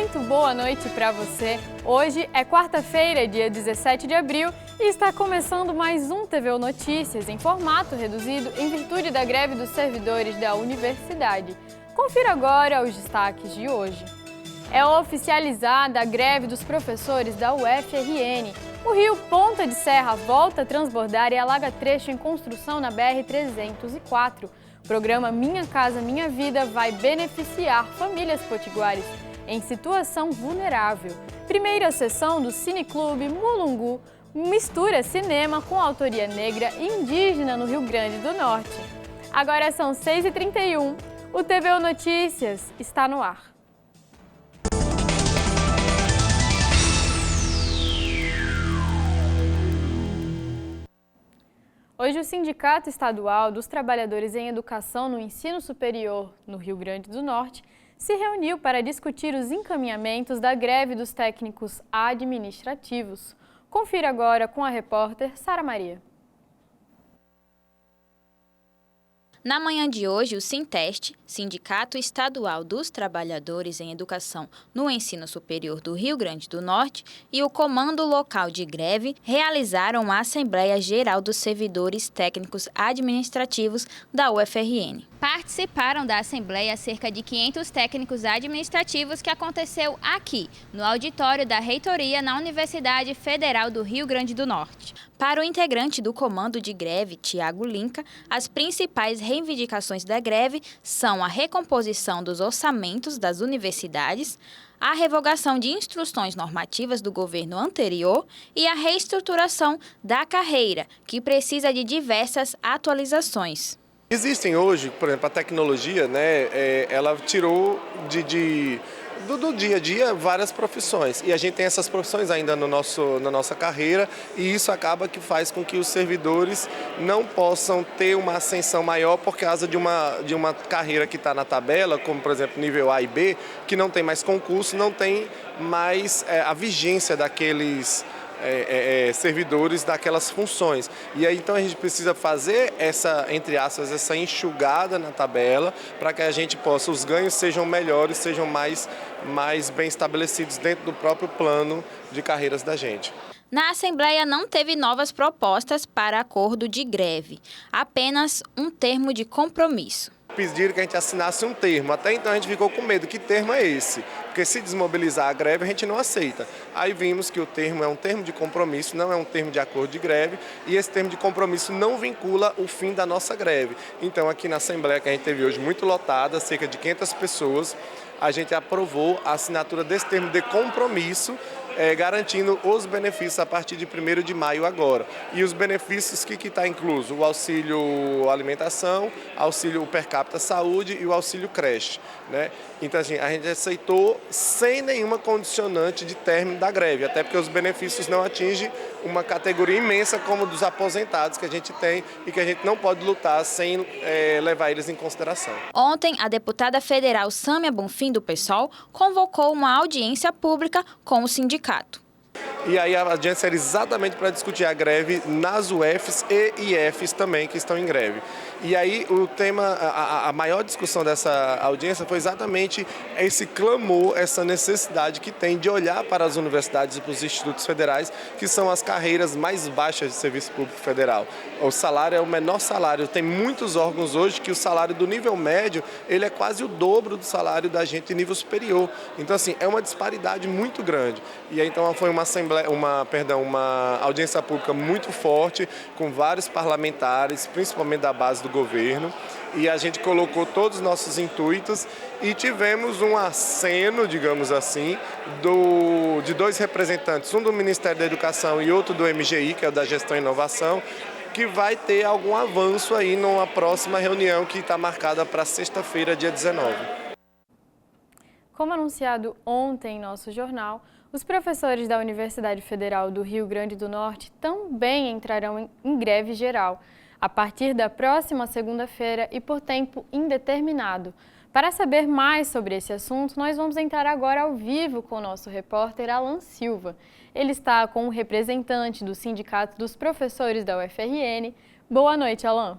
Muito boa noite para você. Hoje é quarta-feira, dia 17 de abril, e está começando mais um TVU Notícias em formato reduzido em virtude da greve dos servidores da universidade. Confira agora os destaques de hoje. É oficializada a greve dos professores da UFRN. O rio Ponta de Serra volta a transbordar e alaga trecho em construção na BR-304. O programa Minha Casa Minha Vida vai beneficiar famílias potiguares em situação vulnerável. Primeira sessão do Cineclube Mulungu mistura cinema com autoria negra e indígena no Rio Grande do Norte. Agora são 6h31. O TVU Notícias está no ar. Hoje, o Sindicato Estadual dos Trabalhadores em Educação no Ensino Superior no Rio Grande do Norte se reuniu para discutir os encaminhamentos da greve dos técnicos administrativos. Confira agora com a repórter Sara Maria. Na manhã de hoje, o Sinteste, Sindicato Estadual dos Trabalhadores em Educação no Ensino Superior do Rio Grande do Norte, e o Comando Local de Greve realizaram uma Assembleia Geral dos Servidores Técnicos Administrativos da UFRN. Participaram da Assembleia cerca de 500 técnicos administrativos que aconteceu aqui, no auditório da Reitoria na Universidade Federal do Rio Grande do Norte. Para o integrante do comando de greve, Tiago Linca, as principais reivindicações da greve são a recomposição dos orçamentos das universidades, a revogação de instruções normativas do governo anterior e a reestruturação da carreira, que precisa de diversas atualizações. Existem hoje, por exemplo, a tecnologia, ela tirou do dia a dia várias profissões, e a gente tem essas profissões ainda na nossa carreira, e isso acaba que faz com que os servidores não possam ter uma ascensão maior por causa de uma carreira que está na tabela, como por exemplo nível A e B, que não tem mais concurso, não tem mais a vigência daqueles servidores daquelas funções. E aí então a gente precisa fazer essa, entre aspas, essa enxugada na tabela para que a gente possa, os ganhos sejam melhores, sejam mais bem estabelecidos dentro do próprio plano de carreiras da gente. Na Assembleia não teve novas propostas para acordo de greve, apenas um termo de compromisso. Pediram que a gente assinasse um termo. Até então a gente ficou com medo. Que termo é esse? Porque se desmobilizar a greve, a gente não aceita. Aí vimos que o termo é um termo de compromisso, não é um termo de acordo de greve, e esse termo de compromisso não vincula o fim da nossa greve. Então, aqui na Assembleia, que a gente teve hoje muito lotada, cerca de 500 pessoas, a gente aprovou a assinatura desse termo de compromisso, garantindo os benefícios a partir de 1º de maio agora. E os benefícios que está incluso? O auxílio alimentação, auxílio per capita saúde e o auxílio creche. Então, assim, a gente aceitou sem nenhuma condicionante de término da greve, até porque os benefícios não atingem uma categoria imensa como dos aposentados que a gente tem e que a gente não pode lutar sem levar eles em consideração. Ontem, a deputada federal Sâmia Bonfim, do PSOL, convocou uma audiência pública com o sindicato. E aí a audiência era exatamente para discutir a greve nas UFs e IFs também, que estão em greve. E aí o tema, a maior discussão dessa audiência foi exatamente esse clamor, essa necessidade que tem de olhar para as universidades e para os institutos federais, que são as carreiras mais baixas de serviço público federal. O salário é o menor salário. Tem muitos órgãos hoje que o salário do nível médio, ele é quase o dobro do salário da gente de nível superior. Então, assim, é uma disparidade muito grande. E aí, então, foi uma audiência pública muito forte, com vários parlamentares, principalmente da base do governo, e a gente colocou todos os nossos intuitos e tivemos um aceno, digamos assim, de dois representantes, um do Ministério da Educação e outro do MGI, que é o da Gestão e Inovação, que vai ter algum avanço aí numa próxima reunião que está marcada para sexta-feira, dia 19. Como anunciado ontem em nosso jornal, os professores da Universidade Federal do Rio Grande do Norte também entrarão em greve geral a partir da próxima segunda-feira e por tempo indeterminado. Para saber mais sobre esse assunto, nós vamos entrar agora ao vivo com o nosso repórter Alan Silva. Ele está com o representante do Sindicato dos Professores da UFRN. Boa noite, Alan.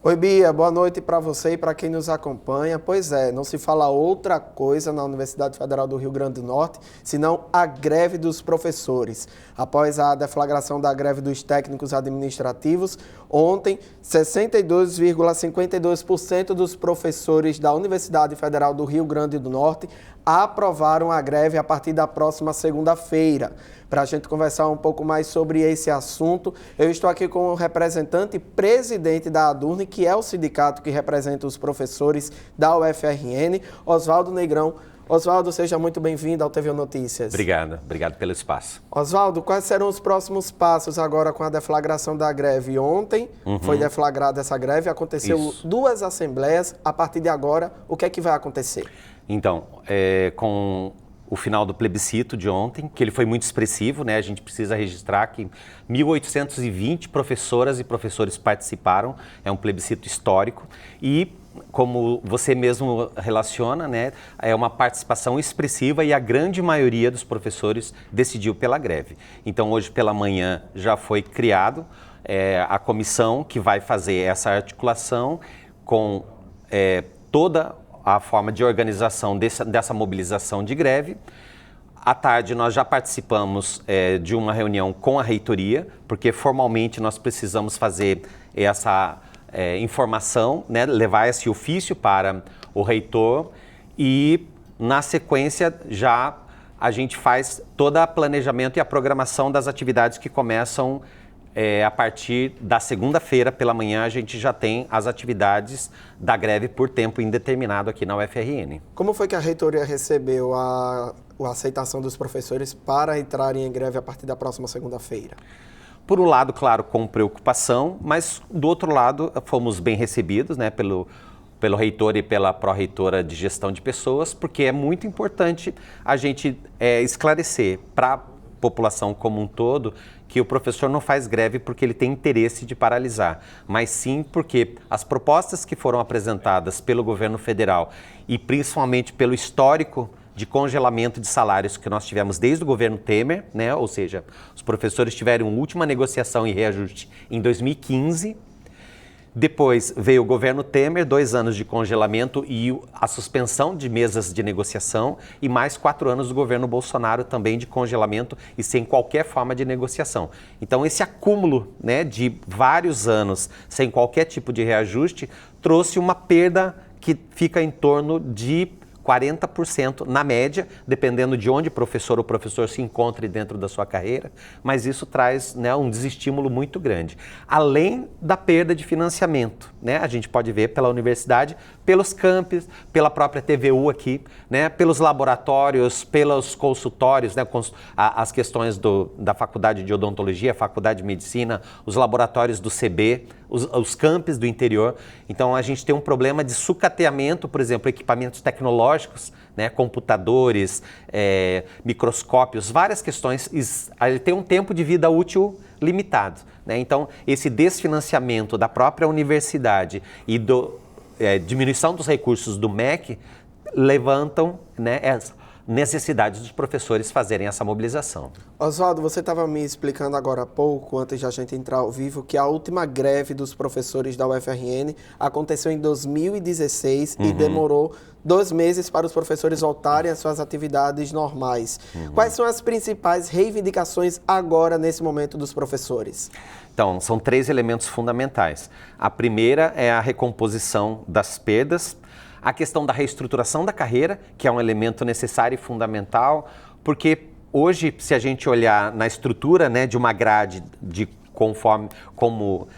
Oi, Bia, boa noite para você e para quem nos acompanha. Pois é, não se fala outra coisa na Universidade Federal do Rio Grande do Norte, senão a greve dos professores. Após a deflagração da greve dos técnicos administrativos, ontem, 62,52% dos professores da Universidade Federal do Rio Grande do Norte aprovaram a greve a partir da próxima segunda-feira. Para a gente conversar um pouco mais sobre esse assunto, eu estou aqui com o representante presidente da ADURN, que é o sindicato que representa os professores da UFRN, Oswaldo Negrão. Oswaldo, seja muito bem-vindo ao TV Notícias. Obrigado pelo espaço. Oswaldo, quais serão os próximos passos agora com a deflagração da greve? Ontem foi deflagrada essa greve, aconteceu duas assembleias. A partir de agora, o que é que vai acontecer? Então, com o final do plebiscito de ontem, que ele foi muito expressivo, né? A gente precisa registrar que 1.820 professoras e professores participaram, é um plebiscito histórico e, como você mesmo relaciona, né, é uma participação expressiva e a grande maioria dos professores decidiu pela greve. Então, hoje pela manhã já foi criado a comissão que vai fazer essa articulação com toda a forma de organização dessa mobilização de greve. À tarde, nós já participamos de uma reunião com a reitoria, porque formalmente nós precisamos fazer essa informação, né, levar esse ofício para o reitor e, na sequência, já a gente faz todo o planejamento e a programação das atividades que começam a partir da segunda-feira pela manhã. A gente já tem as atividades da greve por tempo indeterminado aqui na UFRN. Como foi que a reitoria recebeu a aceitação dos professores para entrarem em greve a partir da próxima segunda-feira? Por um lado, claro, com preocupação, mas do outro lado fomos bem recebidos, né, pelo reitor e pela pró-reitora de gestão de pessoas, porque é muito importante a gente esclarecer para a população como um todo que o professor não faz greve porque ele tem interesse de paralisar, mas sim porque as propostas que foram apresentadas pelo governo federal e principalmente pelo histórico de congelamento de salários que nós tivemos desde o governo Temer, né? Ou seja, os professores tiveram uma última negociação e reajuste em 2015. Depois veio o governo Temer, 2 anos de congelamento e a suspensão de mesas de negociação e mais 4 anos do governo Bolsonaro também de congelamento e sem qualquer forma de negociação. Então esse acúmulo, né, de vários anos sem qualquer tipo de reajuste trouxe uma perda que fica em torno de 40% na média, dependendo de onde o professor se encontre dentro da sua carreira, mas isso traz, né, um desestímulo muito grande. Além da perda de financiamento, né, a gente pode ver pela universidade, pelos campos, pela própria TVU aqui, né, pelos laboratórios, pelos consultórios, né, as questões da Faculdade de Odontologia, Faculdade de Medicina, os laboratórios do CB, os campos do interior. Então a gente tem um problema de sucateamento, por exemplo, equipamentos tecnológicos, né, computadores, microscópios, várias questões. Ele tem um tempo de vida útil limitado, né? Então esse desfinanciamento da própria universidade e diminuição dos recursos do MEC levantam, né, as necessidades dos professores fazerem essa mobilização. Oswaldo, você estava me explicando agora há pouco, antes de a gente entrar ao vivo, que a última greve dos professores da UFRN aconteceu em 2016 e demorou 2 meses para os professores voltarem às suas atividades normais. Quais são as principais reivindicações agora, nesse momento, dos professores? Então, são 3 elementos fundamentais. A primeira é a recomposição das perdas, a questão da reestruturação da carreira, que é um elemento necessário e fundamental, porque hoje, se a gente olhar na estrutura, né, de uma grade, de conforme como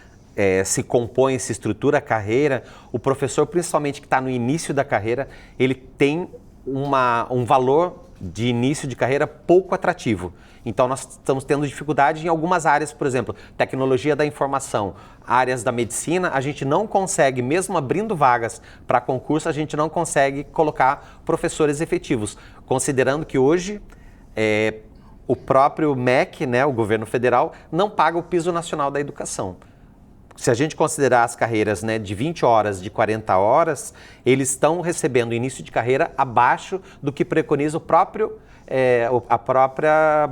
se compõe, se estrutura a carreira, o professor, principalmente que está no início da carreira, ele tem um valor de início de carreira pouco atrativo. Então, nós estamos tendo dificuldade em algumas áreas, por exemplo, tecnologia da informação, áreas da medicina, a gente não consegue, mesmo abrindo vagas para concurso, a gente não consegue colocar professores efetivos, considerando que hoje o próprio MEC, né, o governo federal, não paga o piso nacional da educação. Se a gente considerar as carreiras, né, de 20 horas, de 40 horas, eles estão recebendo início de carreira abaixo do que preconiza a própria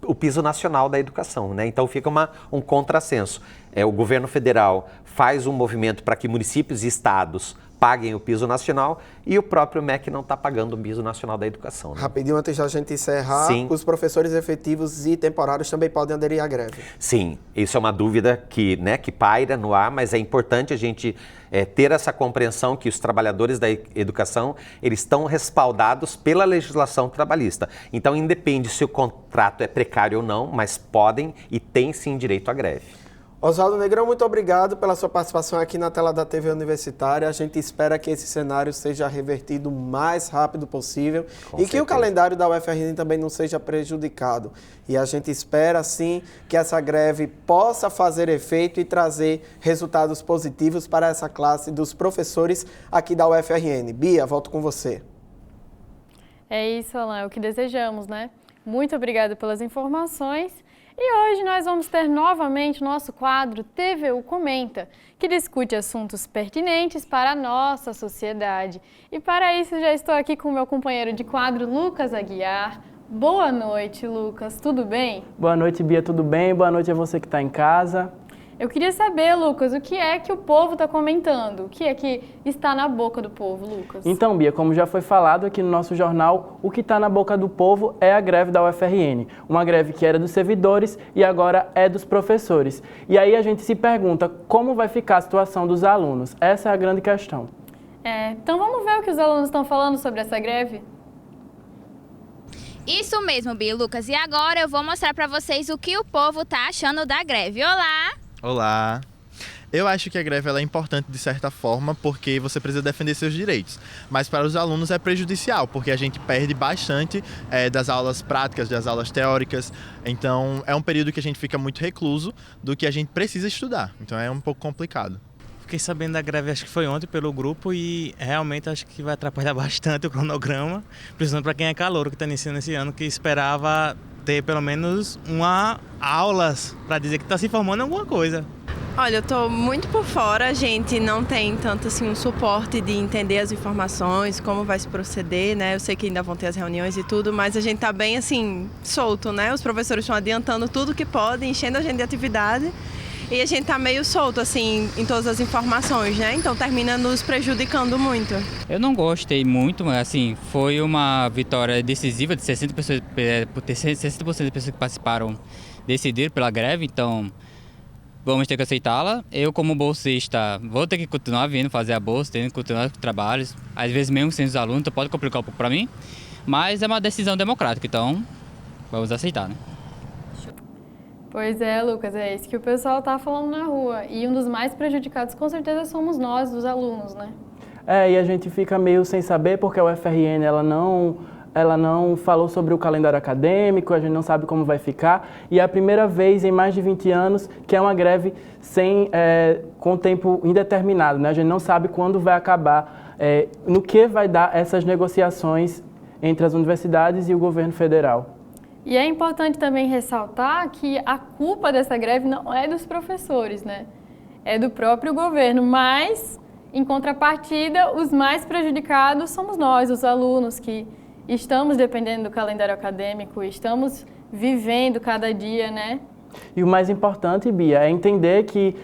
o piso nacional da educação, né? Então fica um contrassenso. O governo federal faz um movimento para que municípios e estados paguem o piso nacional e o próprio MEC não está pagando o piso nacional da educação, né? Rapidinho, antes da gente encerrar, Sim. Os professores efetivos e temporários também podem aderir à greve. Sim, isso é uma dúvida que paira no ar, mas é importante a gente ter essa compreensão que os trabalhadores da educação, eles estão respaldados pela legislação trabalhista. Então, independe se o contrato é precário ou não, mas podem e têm sim direito à greve. Oswaldo Negrão, muito obrigado pela sua participação aqui na tela da TV Universitária. A gente espera que esse cenário seja revertido o mais rápido possível e que o calendário da UFRN também não seja prejudicado. E a gente espera, sim, que essa greve possa fazer efeito e trazer resultados positivos para essa classe dos professores aqui da UFRN. Bia, volto com você. É isso, Alan, é o que desejamos, né? Muito obrigada pelas informações. E hoje nós vamos ter novamente o nosso quadro TVU Comenta, que discute assuntos pertinentes para a nossa sociedade. E para isso já estou aqui com o meu companheiro de quadro, Lucas Aguiar. Boa noite, Lucas. Tudo bem? Boa noite, Bia. Tudo bem? Boa noite a você que está em casa. Eu queria saber, Lucas, o que é que o povo está comentando? O que é que está na boca do povo, Lucas? Então, Bia, como já foi falado aqui no nosso jornal, o que está na boca do povo é a greve da UFRN. Uma greve que era dos servidores e agora é dos professores. E aí a gente se pergunta como vai ficar a situação dos alunos. Essa é a grande questão. Então vamos ver o que os alunos estão falando sobre essa greve? Isso mesmo, Bia e Lucas. E agora eu vou mostrar para vocês o que o povo está achando da greve. Olá! Olá! Eu acho que a greve ela é importante de certa forma porque você precisa defender seus direitos, mas para os alunos é prejudicial porque a gente perde bastante das aulas práticas, das aulas teóricas, então é um período que a gente fica muito recluso do que a gente precisa estudar, então é um pouco complicado. Fiquei sabendo da greve, acho que foi ontem pelo grupo e realmente acho que vai atrapalhar bastante o cronograma, principalmente para quem é calouro que está iniciando esse ano, que esperava ter pelo menos aulas para dizer que está se formando alguma coisa. Olha, eu estou muito por fora, a gente não tem tanto assim um suporte de entender as informações, como vai se proceder, né? Eu sei que ainda vão ter as reuniões e tudo, mas a gente está bem assim, solto, né? Os professores estão adiantando tudo que podem, enchendo a gente de atividade e a gente está meio solto assim em todas as informações, né? Então termina nos prejudicando muito. Eu não gostei muito, mas assim, foi uma vitória decisiva de 60% das pessoas que participaram decidiram pela greve, então vamos ter que aceitá-la. Eu, como bolsista, vou ter que continuar vindo fazer a bolsa, tendo que continuar com trabalhos. Às vezes, mesmo sem os alunos, então pode complicar um pouco para mim. Mas é uma decisão democrática, então vamos aceitar, né? Pois é, Lucas, é isso que o pessoal está falando na rua. E um dos mais prejudicados, com certeza, somos nós, dos alunos, né? E a gente fica meio sem saber porque a UFRN, ela não falou sobre o calendário acadêmico, a gente não sabe como vai ficar. E é a primeira vez em mais de 20 anos que é uma greve com tempo indeterminado, né? A gente não sabe quando vai acabar, no que vai dar essas negociações entre as universidades e o governo federal. E é importante também ressaltar que a culpa dessa greve não é dos professores, né? É do próprio governo, mas, em contrapartida, os mais prejudicados somos nós, os alunos, que estamos dependendo do calendário acadêmico, estamos vivendo cada dia, né? E o mais importante, Bia, é entender que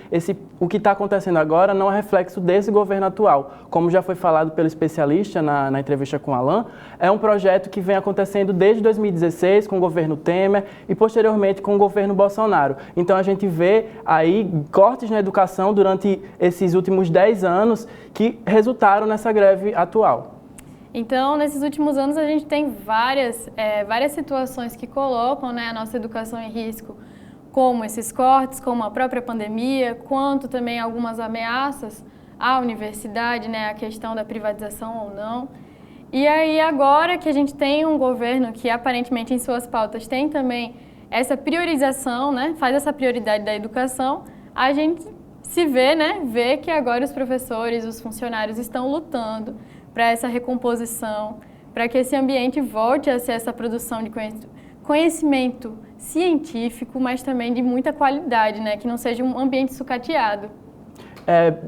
o que está acontecendo agora não é reflexo desse governo atual. Como já foi falado pelo especialista na entrevista com o Alan, é um projeto que vem acontecendo desde 2016 com o governo Temer e posteriormente com o governo Bolsonaro. Então a gente vê aí cortes na educação durante esses últimos 10 anos que resultaram nessa greve atual. Então, nesses últimos anos, a gente tem várias situações que colocam, né, a nossa educação em risco, como esses cortes, como a própria pandemia, quanto também algumas ameaças à universidade, né, a questão da privatização ou não. E aí, agora que a gente tem um governo que, aparentemente, em suas pautas tem também essa priorização, né, faz essa prioridade da educação, a gente se vê, né, vê que agora os professores, os funcionários estão lutando para essa recomposição, para que esse ambiente volte a ser essa produção de conhecimento científico, mas também de muita qualidade, né? Que não seja um ambiente sucateado.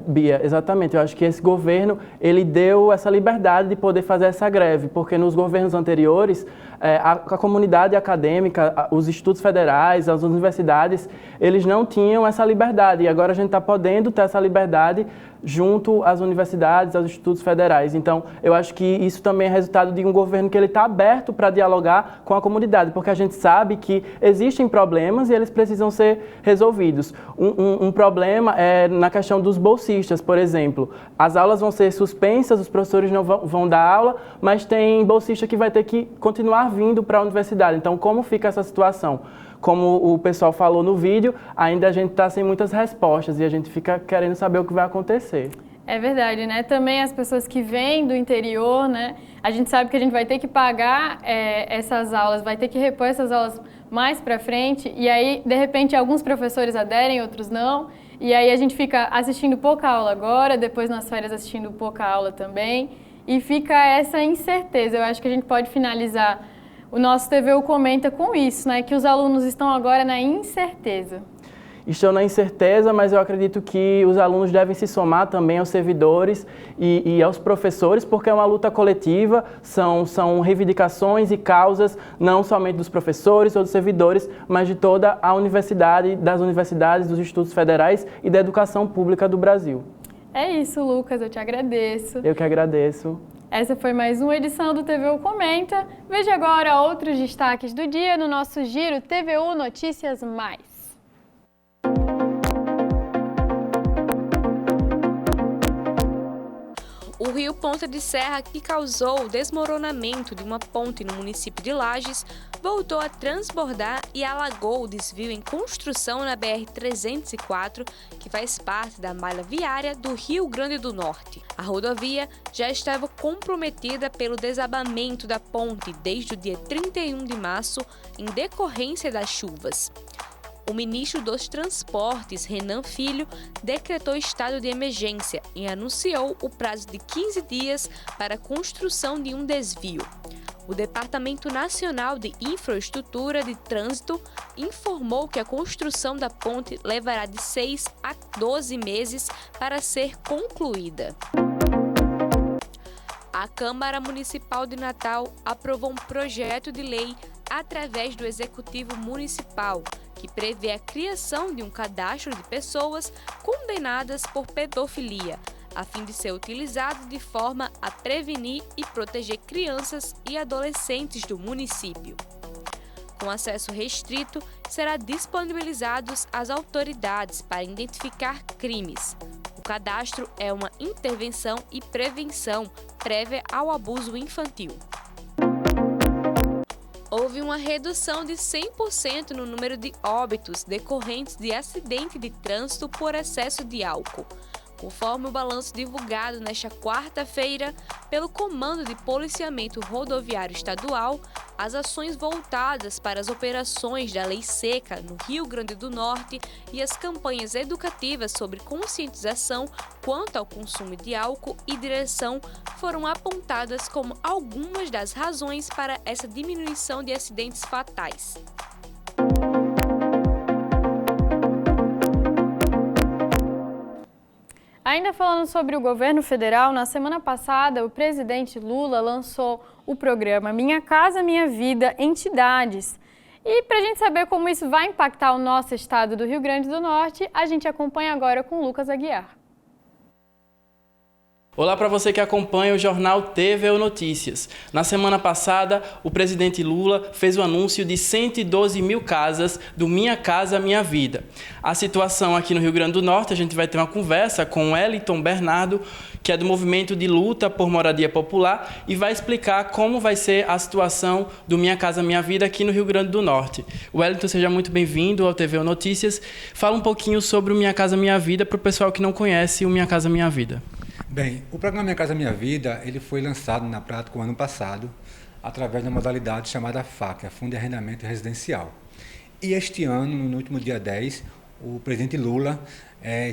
Bia, exatamente. Eu acho que esse governo, ele deu essa liberdade de poder fazer essa greve, porque nos governos anteriores, a comunidade acadêmica, os institutos federais, as universidades, eles não tinham essa liberdade. E agora a gente está podendo ter essa liberdade junto às universidades, aos institutos federais. Então, eu acho que isso também é resultado de um governo que ele está aberto para dialogar com a comunidade, porque a gente sabe que existem problemas e eles precisam ser resolvidos. Um problema é na questão dos bolsistas, por exemplo. As aulas vão ser suspensas, os professores não vão dar aula, mas tem bolsista que vai ter que continuar vindo para a universidade. Então, como fica essa situação? Como o pessoal falou no vídeo, ainda a gente está sem muitas respostas e a gente fica querendo saber o que vai acontecer. É verdade, né? Também as pessoas que vêm do interior, né? A gente sabe que a gente vai ter que pagar essas aulas, vai ter que repor essas aulas mais para frente e aí, de repente, alguns professores aderem, outros não. E aí a gente fica assistindo pouca aula agora, depois nas férias assistindo pouca aula também. E fica essa incerteza. Eu acho que a gente pode finalizar o nosso TVU Comenta com isso, né? Que os alunos estão agora na incerteza. Estão na incerteza, mas eu acredito que os alunos devem se somar também aos servidores e aos professores, porque é uma luta coletiva, são reivindicações e causas não somente dos professores ou dos servidores, mas de toda a universidade, das universidades, dos institutos federais e da educação pública do Brasil. É isso, Lucas, eu te agradeço. Eu que agradeço. Essa foi mais uma edição do TVU Comenta. Veja agora outros destaques do dia no nosso giro TVU Notícias Mais. O rio Ponta de Serra, que causou o desmoronamento de uma ponte no município de Lages, voltou a transbordar e alagou o desvio em construção na BR-304, que faz parte da malha viária do Rio Grande do Norte. A rodovia já estava comprometida pelo desabamento da ponte desde o dia 31 de março, em decorrência das chuvas. O ministro dos Transportes, Renan Filho, decretou estado de emergência e anunciou o prazo de 15 dias para a construção de um desvio. O Departamento Nacional de Infraestrutura de Trânsito informou que a construção da ponte levará de 6 a 12 meses para ser concluída. A Câmara Municipal de Natal aprovou um projeto de lei através do Executivo Municipal, que prevê a criação de um cadastro de pessoas condenadas por pedofilia, a fim de ser utilizado de forma a prevenir e proteger crianças e adolescentes do município. Com acesso restrito, será disponibilizados às autoridades para identificar crimes. O cadastro é uma intervenção e prevenção prévia ao abuso infantil. Houve uma redução de 100% no número de óbitos decorrentes de acidente de trânsito por excesso de álcool, conforme o balanço divulgado nesta quarta-feira pelo Comando de Policiamento Rodoviário Estadual. As ações voltadas para as operações da Lei Seca no Rio Grande do Norte e as campanhas educativas sobre conscientização quanto ao consumo de álcool e direção foram apontadas como algumas das razões para essa diminuição de acidentes fatais. Ainda falando sobre o governo federal, na semana passada o presidente Lula lançou o programa Minha Casa Minha Vida Entidades. E para a gente saber como isso vai impactar o nosso estado do Rio Grande do Norte, a gente acompanha agora com o Lucas Aguiar. Olá para você que acompanha o jornal TVU Notícias. Na semana passada, o presidente Lula fez o anúncio de 112 mil casas do Minha Casa Minha Vida. A situação aqui no Rio Grande do Norte, a gente vai ter uma conversa com o Wellington Bernardo, que é do movimento de luta por moradia popular, e vai explicar como vai ser a situação do Minha Casa Minha Vida aqui no Rio Grande do Norte. Wellington, seja muito bem-vindo ao TVU Notícias. Fala um pouquinho sobre o Minha Casa Minha Vida para o pessoal que não conhece o Minha Casa Minha Vida. Bem, o programa Minha Casa Minha Vida, ele foi lançado na prática o ano passado, através da modalidade chamada FAC, a Fundo de Arrendamento Residencial. E este ano, no último dia 10, o presidente Lula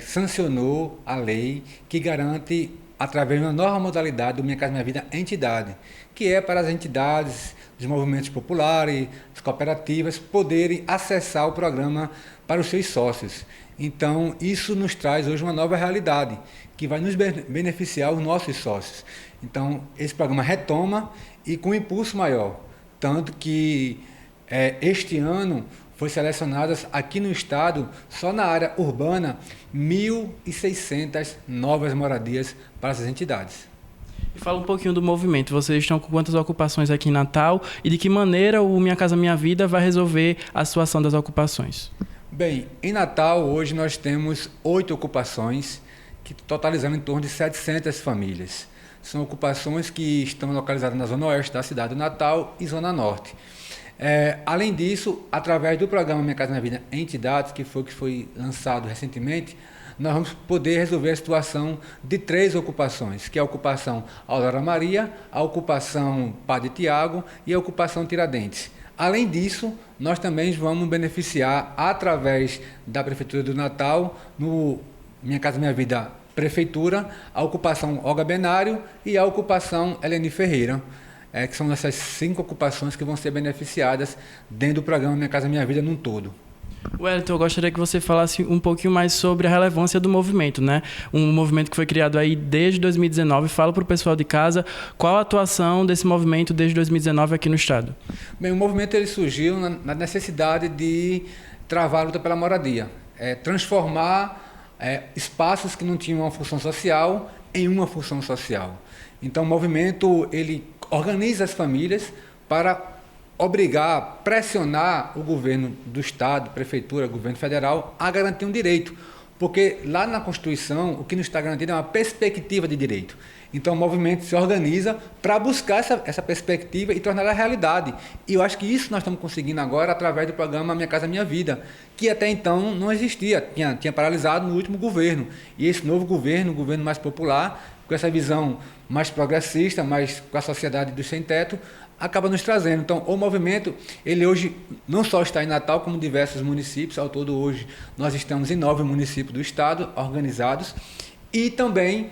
sancionou a lei que garante, através de uma nova modalidade do Minha Casa Minha Vida Entidade, que é para as entidades, os movimentos populares, as cooperativas, poderem acessar o programa para os seus sócios. Então, isso nos traz hoje uma nova realidade, que vai nos beneficiar os nossos sócios. Então, esse programa retoma e com um impulso maior, tanto que este ano foi selecionadas aqui no estado, só na área urbana, 1.600 novas moradias para essas entidades. E fala um pouquinho do movimento. Vocês estão com quantas ocupações aqui em Natal e de que maneira o Minha Casa Minha Vida vai resolver a situação das ocupações? Bem, em Natal hoje nós temos 8 ocupações, que totalizando em torno de 700 famílias. São ocupações que estão localizadas na zona oeste da cidade de Natal e zona norte. Além disso, através do programa Minha Casa Minha Vida em entidades, que foi lançado recentemente, nós vamos poder resolver a situação de 3 ocupações, que é a ocupação Aurora Maria, a ocupação Padre Tiago e a ocupação Tiradentes. Além disso, nós também vamos beneficiar, através da Prefeitura do Natal, no Minha Casa Minha Vida Prefeitura, a ocupação Olga Benário e a ocupação Eleni Ferreira, que são essas 5 ocupações que vão ser beneficiadas dentro do programa Minha Casa Minha Vida num todo. Wellington, eu gostaria que você falasse um pouquinho mais sobre a relevância do movimento, né? Um movimento que foi criado aí desde 2019. Fala para o pessoal de casa qual a atuação desse movimento desde 2019 aqui no estado. Bem, o movimento ele surgiu na necessidade de travar a luta pela moradia, transformar espaços que não tinham uma função social em uma função social. Então, o movimento ele organiza as famílias para obrigar, pressionar o governo do estado, prefeitura, governo federal a garantir um direito, porque lá na Constituição o que nos está garantido é uma perspectiva de direito. Então o movimento se organiza para buscar essa perspectiva e torná-la realidade. E eu acho que isso nós estamos conseguindo agora através do programa Minha Casa Minha Vida, que até então não existia, tinha paralisado no último governo. E esse novo governo, o governo mais popular, com essa visão mais progressista, mais com a sociedade do sem-teto, acaba nos trazendo. Então, o movimento, ele hoje não só está em Natal, como diversos municípios. Ao todo, hoje, nós estamos em 9 municípios do estado, organizados. E também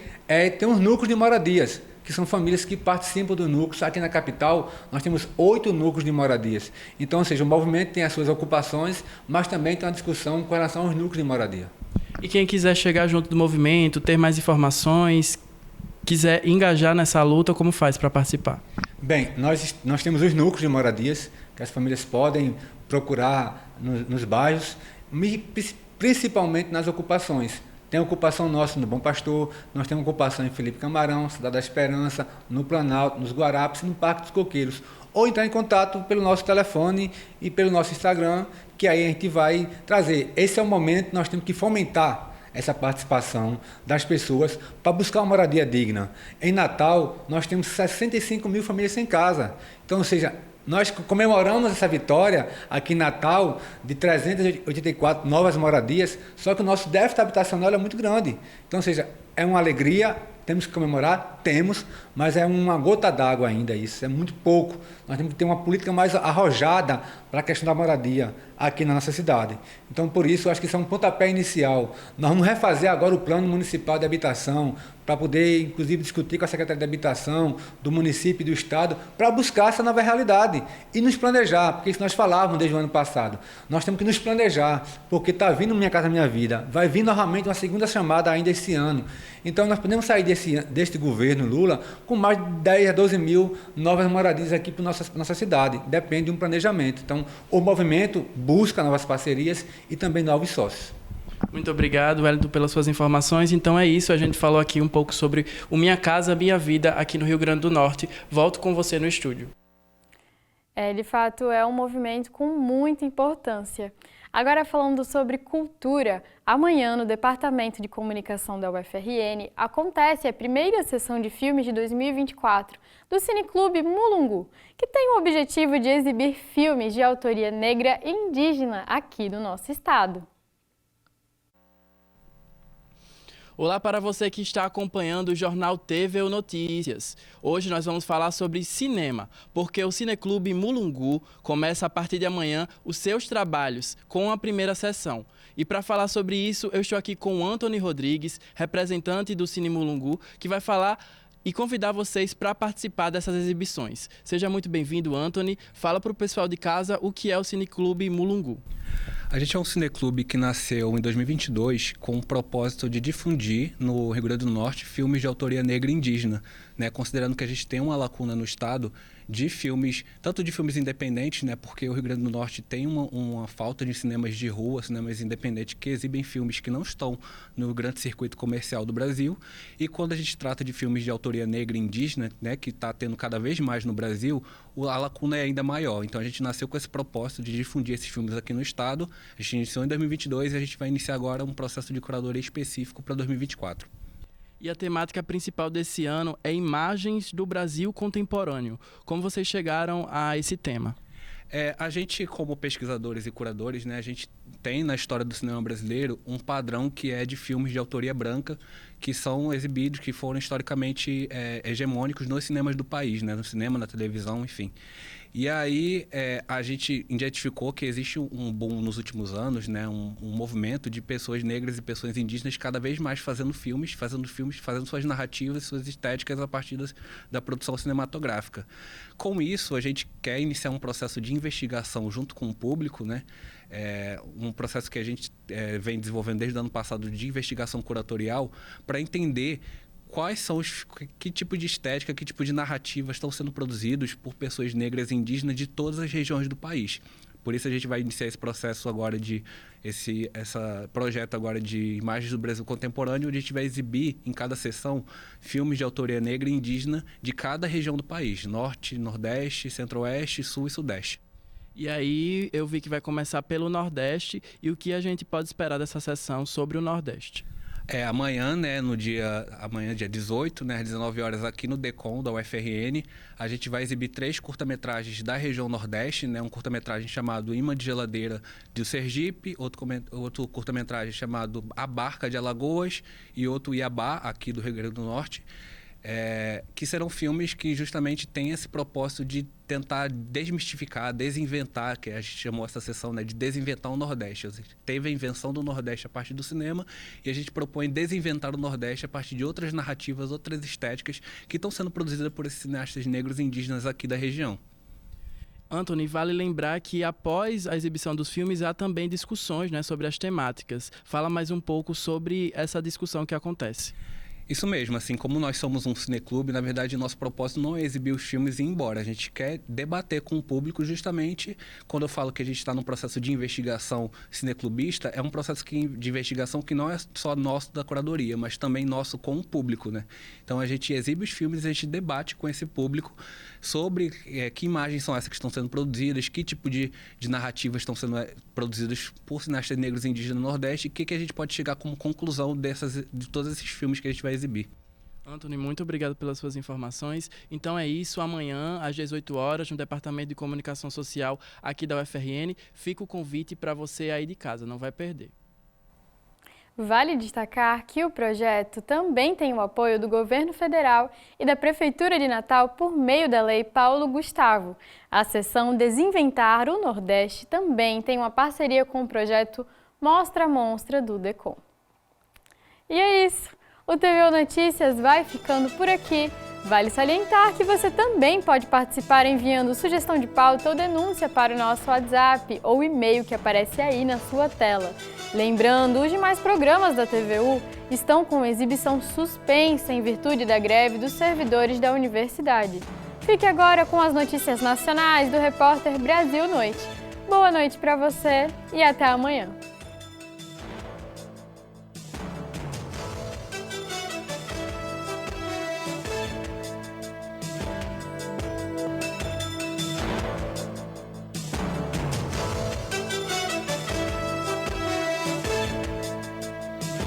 tem os núcleos de moradias, que são famílias que participam dos núcleos. Aqui na capital, nós temos 8 núcleos de moradias. Então, ou seja, o movimento tem as suas ocupações, mas também tem uma discussão com relação aos núcleos de moradia. E quem quiser chegar junto do movimento, ter mais informações, quiser engajar nessa luta, como faz para participar? Bem, nós temos os núcleos de moradias, que as famílias podem procurar nos bairros, principalmente nas ocupações. Tem a ocupação nossa no Bom Pastor, nós temos ocupação em Felipe Camarão, Cidade da Esperança, no Planalto, nos Guarapes e no Parque dos Coqueiros. Ou entrar em contato pelo nosso telefone e pelo nosso Instagram, que aí a gente vai trazer. Esse é o momento que nós temos que fomentar essa participação das pessoas para buscar uma moradia digna. Em Natal, nós temos 65 mil famílias sem casa. Então, ou seja, nós comemoramos essa vitória aqui em Natal de 384 novas moradias, só que o nosso déficit habitacional é muito grande. Então, ou seja, é uma alegria, temos que comemorar, mas é uma gota d'água ainda isso, é muito pouco. Nós temos que ter uma política mais arrojada para a questão da moradia aqui na nossa cidade. Então, por isso, eu acho que isso é um pontapé inicial. Nós vamos refazer agora o Plano Municipal de Habitação, para poder, inclusive, discutir com a Secretaria de Habitação do município e do estado, para buscar essa nova realidade e nos planejar, porque isso nós falávamos desde o ano passado. Nós temos que nos planejar, porque está vindo Minha Casa Minha Vida, vai vir novamente uma segunda chamada ainda esse ano. Então, nós podemos sair deste governo Lula com mais de 10 a 12 mil novas moradias aqui para nossa cidade. Depende de um planejamento. Então, o movimento busca novas parcerias e também novos sócios. Muito obrigado, Wellington, pelas suas informações. Então é isso, a gente falou aqui um pouco sobre o Minha Casa Minha Vida aqui no Rio Grande do Norte. Volto com você no estúdio. De fato, é um movimento com muita importância. Agora, falando sobre cultura, amanhã no Departamento de Comunicação da UFRN acontece a primeira sessão de filmes de 2024 do Cineclube Mulungu, que tem o objetivo de exibir filmes de autoria negra e indígena aqui do nosso estado. Olá para você que está acompanhando o Jornal TVU Notícias. Hoje nós vamos falar sobre cinema, porque o Cineclube Mulungu começa a partir de amanhã os seus trabalhos com a primeira sessão. E para falar sobre isso, eu estou aqui com o Antony Rodrigues, representante do Cine Mulungu, que vai falar e convidar vocês para participar dessas exibições. Seja muito bem-vindo, Antony. Fala para o pessoal de casa o que é o Cineclube Mulungu. A gente é um cineclube que nasceu em 2022 com o propósito de difundir no Rio Grande do Norte filmes de autoria negra e indígena, né? Considerando que a gente tem uma lacuna no estado de filmes, tanto de filmes independentes, né, porque o Rio Grande do Norte tem uma falta de cinemas de rua, cinemas independentes que exibem filmes que não estão no grande circuito comercial do Brasil. E quando a gente trata de filmes de autoria negra e indígena, né, que está tendo cada vez mais no Brasil, a lacuna é ainda maior. Então a gente nasceu com esse propósito de difundir esses filmes aqui no estado. A gente iniciou em 2022 e a gente vai iniciar agora um processo de curadoria específico para 2024. E a temática principal desse ano é imagens do Brasil contemporâneo. Como vocês chegaram a esse tema? A gente, como pesquisadores e curadores, né, a gente tem na história do cinema brasileiro um padrão que é de filmes de autoria branca que são exibidos, que foram historicamente hegemônicos nos cinemas do país, né, no cinema, na televisão, enfim. E aí a gente identificou que existe um boom nos últimos anos, né, um movimento de pessoas negras e pessoas indígenas cada vez mais fazendo filmes, fazendo suas narrativas, suas estéticas a partir da produção cinematográfica. Com isso, a gente quer iniciar um processo de investigação junto com o público, né, um processo que a gente vem desenvolvendo desde o ano passado de investigação curatorial para entender quais são que tipo de estética, que tipo de narrativa estão sendo produzidos por pessoas negras e indígenas de todas as regiões do país. Por isso a gente vai iniciar esse processo agora esse projeto agora de imagens do Brasil contemporâneo, onde a gente vai exibir em cada sessão filmes de autoria negra e indígena de cada região do país, Norte, Nordeste, Centro-Oeste, Sul e Sudeste. E aí eu vi que vai começar pelo Nordeste, e o que a gente pode esperar dessa sessão sobre o Nordeste? Amanhã, né, amanhã, dia 18, né, às 19 horas, aqui no DECOM da UFRN, a gente vai exibir 3 curta-metragens da região Nordeste, né, um curta-metragem chamado Imã de Geladeira do Sergipe, outro curta-metragem chamado A Barca de Alagoas e outro Iabá, aqui do Rio Grande do Norte. Que serão filmes que justamente têm esse propósito de tentar desmistificar, desinventar, que a gente chamou essa sessão, né, de desinventar o Nordeste. Teve a invenção do Nordeste a partir do cinema e a gente propõe desinventar o Nordeste a partir de outras narrativas, outras estéticas que estão sendo produzidas por esses cineastas negros e indígenas aqui da região. Anthony, vale lembrar que após a exibição dos filmes há também discussões, né, sobre as temáticas. Fala mais um pouco sobre essa discussão que acontece. Isso mesmo, assim, como nós somos um cineclube, na verdade, nosso propósito não é exibir os filmes e ir embora. A gente quer debater com o público justamente quando eu falo que a gente está num processo de investigação cineclubista, é um processo de investigação que não é só nosso da curadoria, mas também nosso com o público, né? Então, a gente exibe os filmes, a gente debate com esse público sobre que imagens são essas que estão sendo produzidas, que tipo de narrativas estão sendo produzidas por cineastas negros e indígenas no Nordeste e o que a gente pode chegar como conclusão de todos esses filmes que a gente vai exibir. Anthony, muito obrigado pelas suas informações. Então é isso, amanhã às 18 horas no Departamento de Comunicação Social aqui da UFRN, fica o convite para você aí de casa, não vai perder. Vale destacar que o projeto também tem o apoio do Governo Federal e da Prefeitura de Natal por meio da Lei Paulo Gustavo. A seção Desinventar o Nordeste também tem uma parceria com o projeto Mostra a Monstra do DECOM. E é isso! O TVU Notícias vai ficando por aqui. Vale salientar que você também pode participar enviando sugestão de pauta ou denúncia para o nosso WhatsApp ou e-mail que aparece aí na sua tela. Lembrando, os demais programas da TVU estão com exibição suspensa em virtude da greve dos servidores da universidade. Fique agora com as notícias nacionais do repórter Brasil Noite. Boa noite para você e até amanhã.